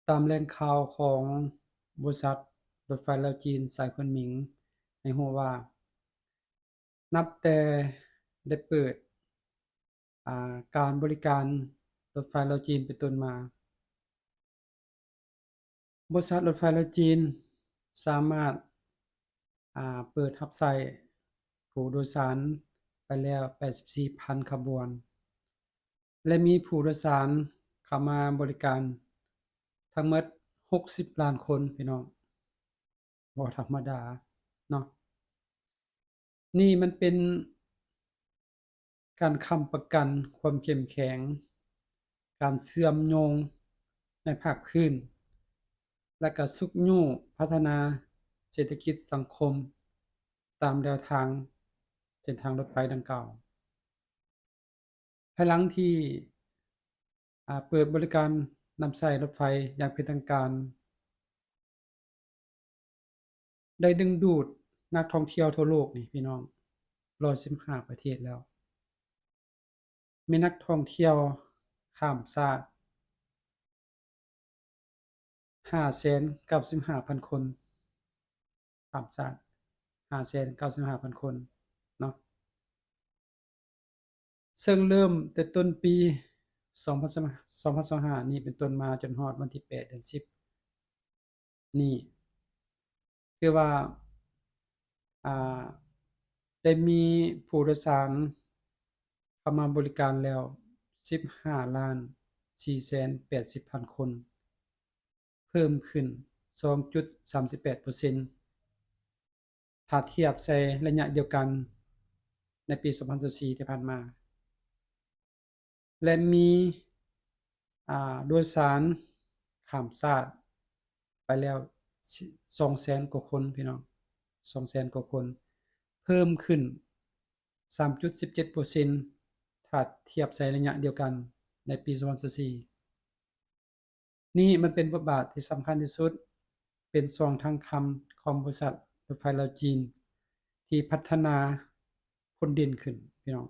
ตามแหล่งข่าวของบริษัทรถไฟลาวจีนสายขนหมิงให้รู้ว่า นับแต่ได้เปิดการบริการรถไฟลาวจีนเป็นต้นมา บริษัทรถไฟลาวจีนสามารถเปิดรับใช้ผู้โดยสารไปแล้ว 84,000 ขบวน และมีผู้โดยสารเข้ามาบริการทั้งหมด 60 ล้านคนพี่น้องบ่ธรรมดาเนาะนี่มันเป็นการค้ำประกันความเข้มแข็ง การเชื่อมโยงในภาคพื้น และก็สุขยู่พัฒนาเศรษฐกิจสังคมตามแนวทางเส้นทางรถไฟดังกล่าวภายหลังที่เปิดบริการนำใช้รถไฟอย่างเป็นทางการ ได้ดึงดูดนักท่องเที่ยวทั่วโลกนี่พี่น้อง115ประเทศแล้ว มีนักท่องเที่ยวข้ามชาติ 595,000 คนข้ามชาติ 595,000 คนเนาะซึ่งเริ่มแต่ต้นปี2025นี้เป็นต้นมาจนฮอดวันที่8เดือน10นี่คือว่าอ่าได้มีผู้โดยสารเข้ามาบริการแล้ว15,480,000 คนเพิ่มขึ้น 2.38% ถ้าเทียบใส่ระยะเดียวกันในปี2024ที่ผ่านมา และมีโดยสารข้ามชาติไปแล้ว 200,000 กว่าคนพี่น้อง 200,000 กว่าคน เพิ่มขึ้น 3.17% ถ้าเทียบใส่ระยะเดียวกันในปี2024นี่มันเป็นบทบาทที่สำคัญที่สุด เป็นช่องทางคำของบริษัทรถไฟลาวจีนที่พัฒนาพ้นดินขึ้นพี่น้อง